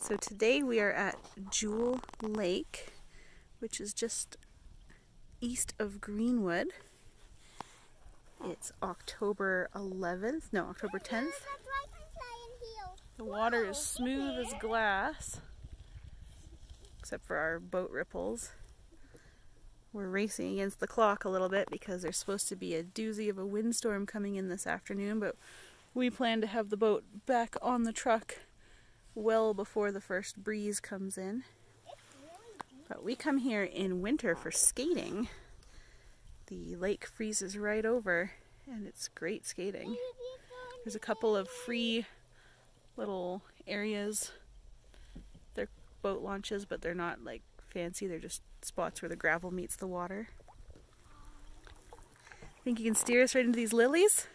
So today we are at Jewel Lake, which is just east of Greenwood. It's October 11th, no, October 10th. The water is smooth as glass, except for our boat ripples. We're racing against the clock a little bit because there's supposed to be a doozy of a windstorm coming in this afternoon, but we plan to have the boat back on the truck well before the first breeze comes in. But we come here in winter for skating. The lake freezes right over and it's great skating. There's a couple of free little areas. They're boat launches, but they're not like fancy. They're just spots where the gravel meets the water. Think you can steer us right into these lilies?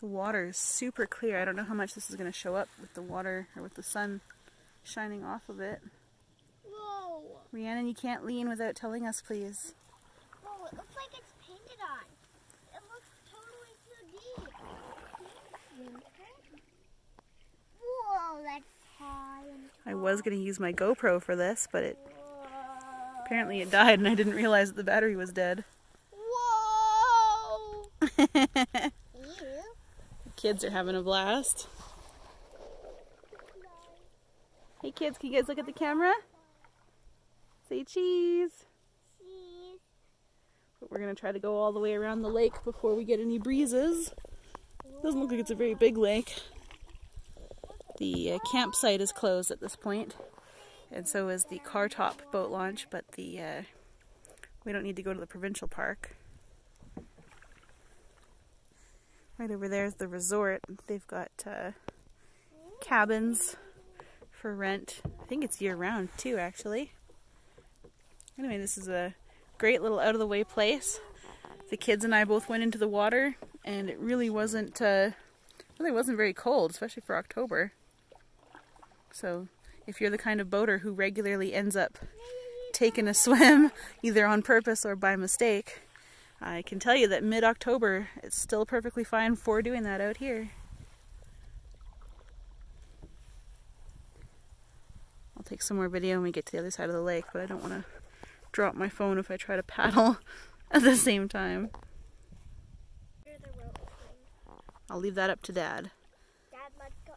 The water is super clear. I don't know how much this is going to show up with the water or with the sun shining off of it. Whoa! Rhiannon, you can't lean without telling us, please. Whoa, it looks like it's painted on. It looks totally too deep. Whoa, that's high and tall. I was going to use my GoPro for this, but apparently it died and I didn't realize that the battery was dead. Whoa! Kids are having a blast. Hey kids, can you guys look at the camera? Say cheese. Cheese. But we're going to try to go all the way around the lake before we get any breezes. Doesn't look like it's a very big lake. The campsite is closed at this point, and so is the car top boat launch, but we don't need to go to the provincial park. Right over there is the resort. They've got cabins for rent. I think it's year-round too, actually. Anyway, this is a great little out-of-the-way place. The kids and I both went into the water, and it really wasn't very cold, especially for October. So, if you're the kind of boater who regularly ends up taking a swim, either on purpose or by mistake, I can tell you that mid-October, it's still perfectly fine for doing that out here. I'll take some more video when we get to the other side of the lake, but I don't want to drop my phone if I try to paddle at the same time. I'll leave that up to Dad. Dad, let's go.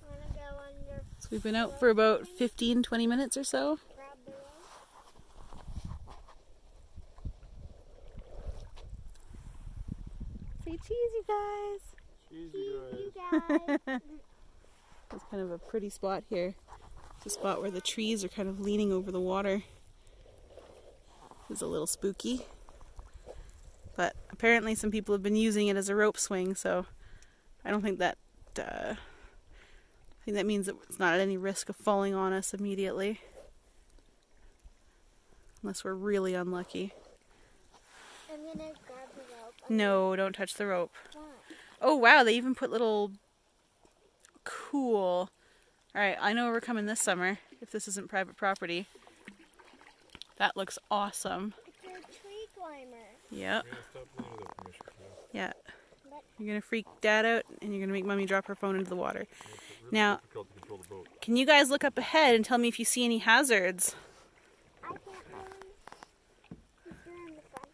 Wanna go under? So we've been out for about 15-20 minutes or so. Grab the rope. Say cheese, you guys! Cheese, you guys. It's kind of a pretty spot here. It's a spot where the trees are kind of leaning over the water. It's a little spooky. But apparently some people have been using it as a rope swing, so I don't think that, I think that means that it's not at any risk of falling on us immediately. Unless we're really unlucky. I'm gonna grab the rope. No, don't touch the rope. Why? Oh wow, they even put little... Cool. Alright, I know where we're coming this summer, if this isn't private property. That looks awesome. It's a tree climber. Yep. Yeah. You're going to freak Dad out and you're going to make Mommy drop her phone into the water. Now, can you guys look up ahead and tell me if you see any hazards? I can't in the front.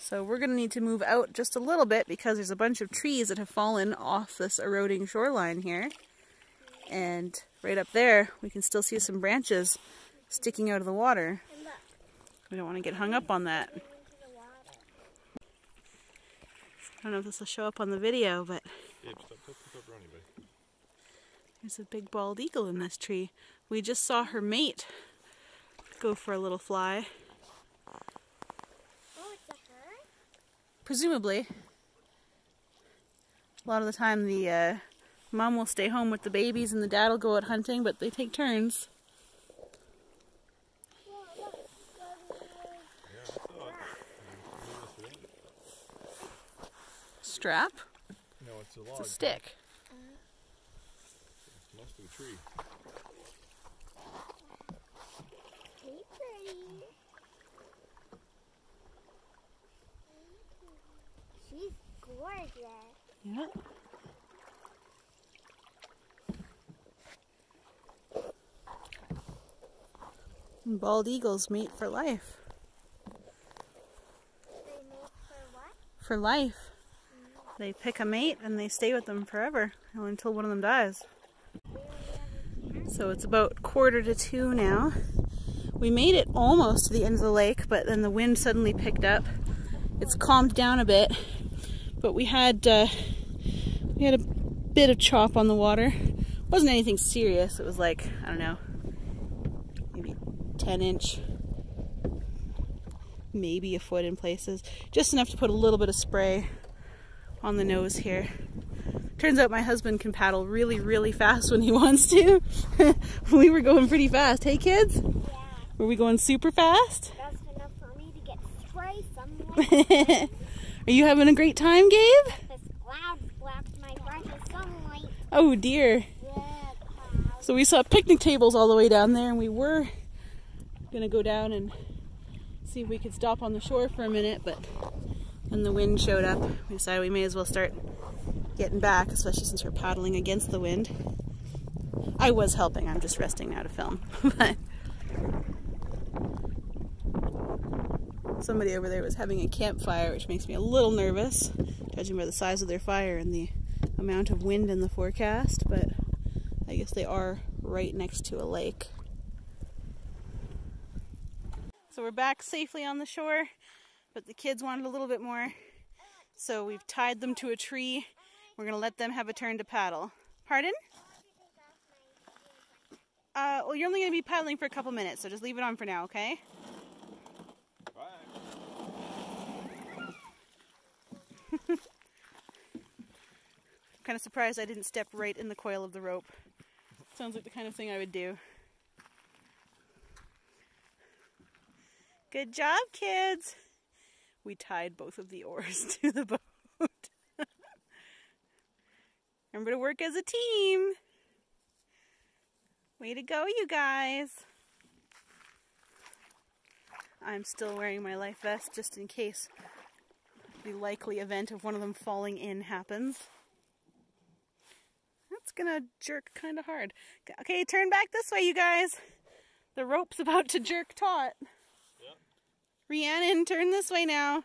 So we're going to need to move out just a little bit because there's a bunch of trees that have fallen off this eroding shoreline here. And right up there, we can still see some branches sticking out of the water. We don't want to get hung up on that. I don't know if this will show up on the video, but there's a big bald eagle in this tree. We just saw her mate go for a little fly. Oh, it's a her? Presumably. A lot of the time the mom will stay home with the babies and the dad will go out hunting, but they take turns. Strap? No, it's a log. It's a stick. It must be a tree. Hey, pretty. She's gorgeous. Yeah. Bald eagles mate for life. They mate for what? For life. They pick a mate and they stay with them forever until one of them dies. So it's about 1:45 now. We made it almost to the end of the lake, but then the wind suddenly picked up. It's calmed down a bit, but we had a bit of chop on the water. It wasn't anything serious. It was like, I don't know, maybe 10-inch, maybe a foot in places. Just enough to put a little bit of spray on the nose here. Turns out my husband can paddle really, really fast when he wants to. We were going pretty fast. Hey kids? Yeah. Were we going super fast? That's enough for me to get spray somewhere. Are you having a great time, Gabe? This cloud blocked my brightest sunlight. Oh dear. Yeah, cloud. So we saw picnic tables all the way down there, and we were gonna go down and see if we could stop on the shore for a minute, but then the wind showed up. We decided we may as well start getting back, especially since we're paddling against the wind. I was helping, I'm just resting now to film. But somebody over there was having a campfire, which makes me a little nervous, judging by the size of their fire and the amount of wind in the forecast, but I guess they are right next to a lake. So we're back safely on the shore, but the kids wanted a little bit more, so we've tied them to a tree. We're going to let them have a turn to paddle. Pardon? Well, you're only going to be paddling for a couple minutes, so just leave it on for now, okay? I'm kind of surprised I didn't step right in the coil of the rope. Sounds like the kind of thing I would do. Good job, kids! We tied both of the oars to the boat. Remember to work as a team. Way to go, you guys. I'm still wearing my life vest just in case the likely event of one of them falling in happens. That's gonna jerk kind of hard. Okay, turn back this way, you guys. The rope's about to jerk taut. Yep. Rhiannon, turn this way now.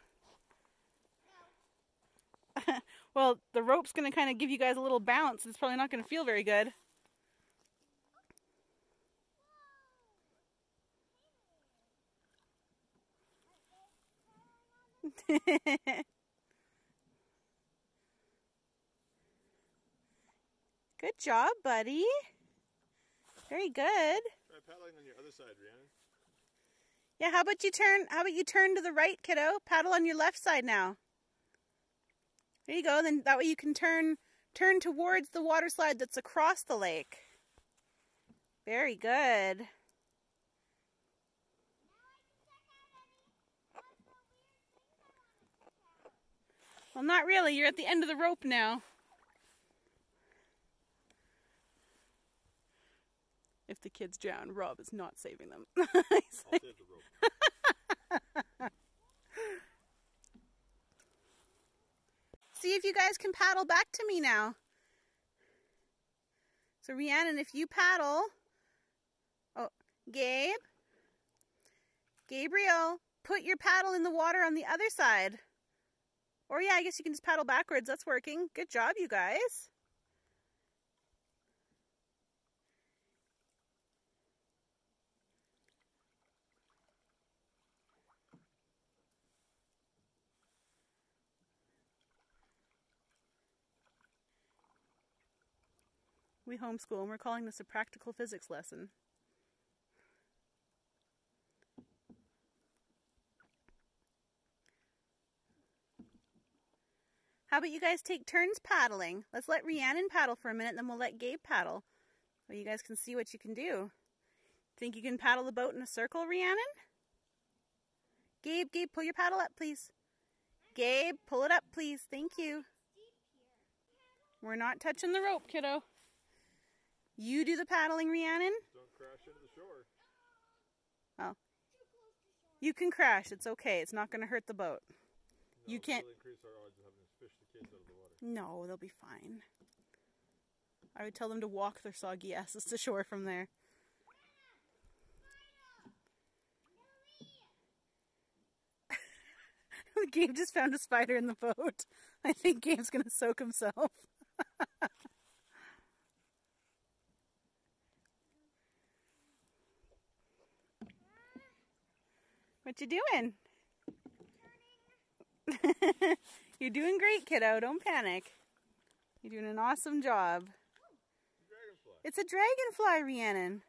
No. Well, the rope's gonna kind of give you guys a little bounce. It's probably not gonna feel very good. Good job, buddy. Very good. Try paddling on your other side, Rhiannon. Yeah, how about you turn to the right, kiddo? Paddle on your left side now. There you go. Then that way you can turn towards the water slide that's across the lake. Very good. Well, not really. You're at the end of the rope now. If the kids drown, Rob is not saving them. I'll save the rope. See if you guys can paddle back to me now. So Rhiannon, if you paddle... Oh, Gabe? Gabriel, put your paddle in the water on the other side. Or yeah, I guess you can just paddle backwards. That's working. Good job, you guys. We homeschool and we're calling this a practical physics lesson. How about you guys take turns paddling? Let's let Rhiannon paddle for a minute, then we'll let Gabe paddle. So you guys can see what you can do. Think you can paddle the boat in a circle, Rhiannon? Gabe, pull your paddle up, please. Gabe, pull it up, please. Thank you. We're not touching the rope, kiddo. You do the paddling, Rhiannon. Don't crash into the shore. Oh. You can crash. It's okay. It's not going to hurt the boat. No, you can't. Really increase our odds of having to fish the kids out of the water. No, they'll be fine. I would tell them to walk their soggy asses to shore from there. Gabe just found a spider in the boat. I think Gabe's gonna soak himself. What you doing? You're doing great, kiddo. Don't panic. You're doing an awesome job. Dragonfly. It's a dragonfly, Rhiannon.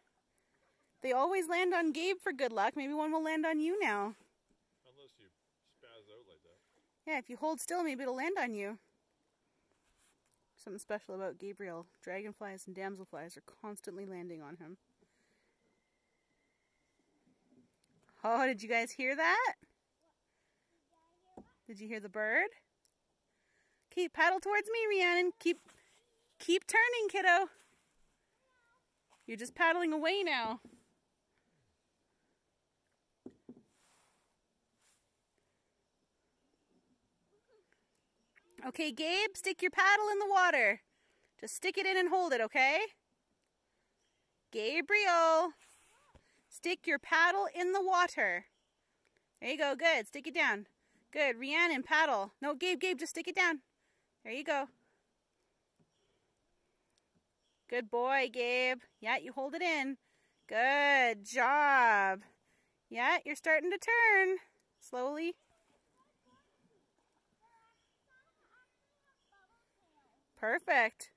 They always land on Gabe for good luck. Maybe one will land on you now. Unless you spaz out like that. Yeah, if you hold still, maybe it'll land on you. Something special about Gabriel. Dragonflies and damselflies are constantly landing on him. Oh, did you guys hear that? Did you hear the bird? Okay, paddle towards me, Rhiannon. Keep turning, kiddo. You're just paddling away now. Okay, Gabe, stick your paddle in the water. Just stick it in and hold it, okay? Gabriel, stick your paddle in the water. There you go, good. Stick it down. Good, Rhiannon, paddle. No, Gabe, just stick it down. There you go. Good boy, Gabe. Yeah, you hold it in. Good job. Yeah, you're starting to turn. Slowly. Perfect.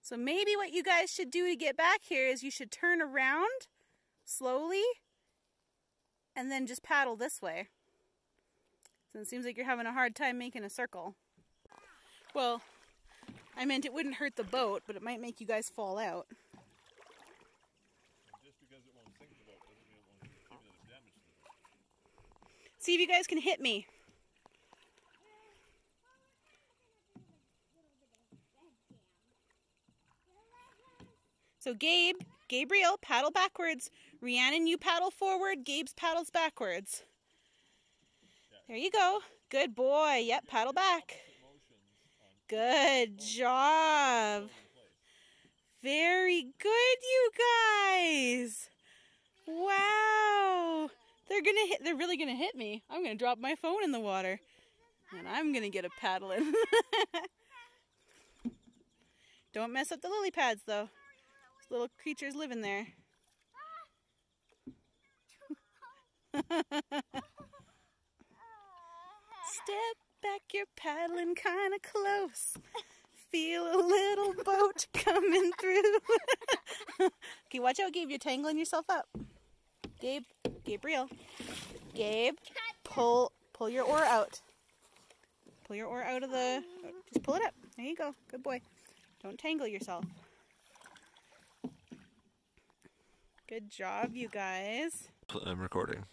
So maybe what you guys should do to get back here is you should turn around slowly and then just paddle this way. So it seems like you're having a hard time making a circle. Well, I meant it wouldn't hurt the boat, but it might make you guys fall out. Just because it won't sink the boat doesn't mean it won't give you the damage to the boat. See if you guys can hit me. So Gabriel, paddle backwards. Rhiannon, you paddle forward. Gabe's paddles backwards. There you go. Good boy. Yep, paddle back. Good job. Very good, you guys. Wow. They're really gonna hit me. I'm gonna drop my phone in the water. And I'm gonna get a paddle in. Don't mess up the lily pads though. Little creatures live in there. Step back, you're paddling kind of close. Feel a little boat coming through. Okay, watch out, Gabe. You're tangling yourself up. Gabriel. Gabe, pull your oar out. Pull your oar out of the... Just pull it up. There you go. Good boy. Don't tangle yourself. Good job, you guys. I'm recording.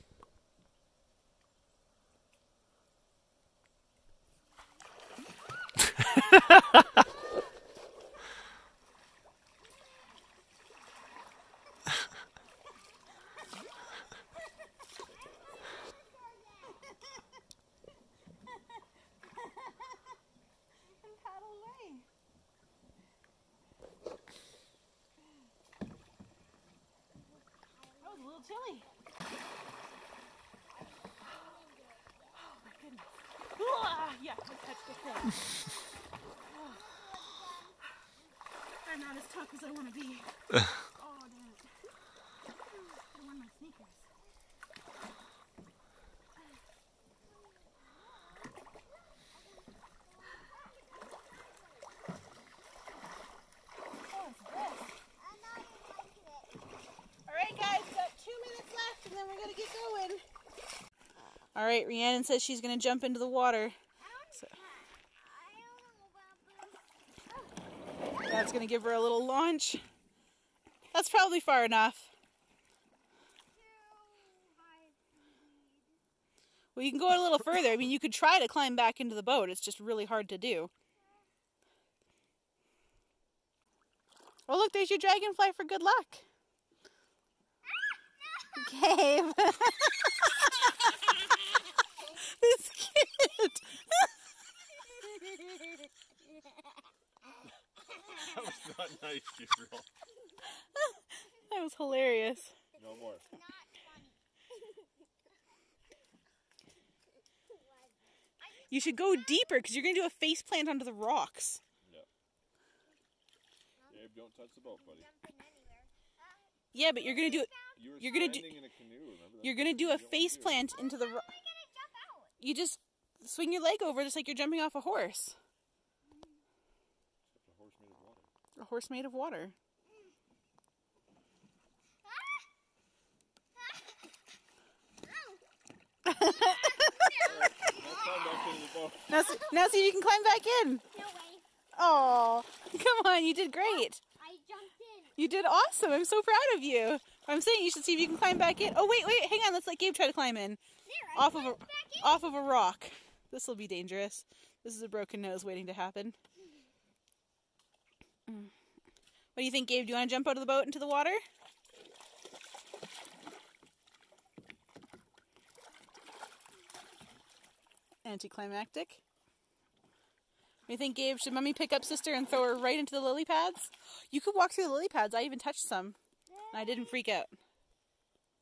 Chilly. Oh my goodness. Yeah, I touched the floor. I'm not as tough as I want to be. Oh, damn it. I want my sneakers. All right, Rhiannon says she's going to jump into the water. So Dad's going to give her a little launch. That's probably far enough. Well, you can go a little further. I mean, you could try to climb back into the boat. It's just really hard to do. Oh, look, there's your dragonfly for good luck. Gabe. This kid. That was not nice, Gabriel. That was hilarious. No more. Not funny. You should go deeper because you're going to do a face plant onto the rocks. Yep. Gabe, don't touch the boat, buddy. Jumping anywhere. Yeah, but you're going to do You're gonna do- standing in a canoe, remember that? you're going to do a face plant into the How am rock. I gonna jump out? You just swing your leg over just like you're jumping off a horse. Except a horse made of water. A horse made of water. Climb back into the boat. Now see if you can climb back in. No way. Oh, come on, you did great. I jumped in. You did awesome. I'm so proud of you. I'm saying you should see if you can climb back in. Oh, wait, hang on. Let's let Gabe try to climb in. There, Off of a rock. This will be dangerous. This is a broken nose waiting to happen. What do you think, Gabe? Do you want to jump out of the boat into the water? Anticlimactic. What do you think, Gabe? Should Mommy pick up Sister and throw her right into the lily pads? You could walk through the lily pads. I even touched some. And I didn't freak out.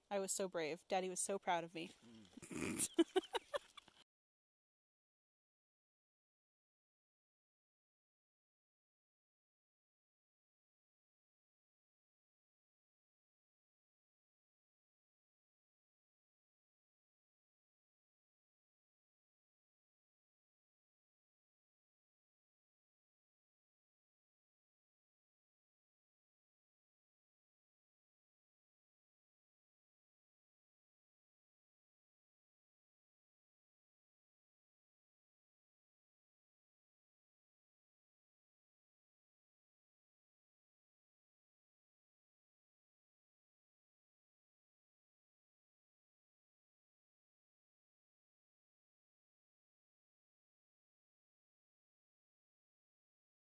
I was so brave. Daddy was so proud of me.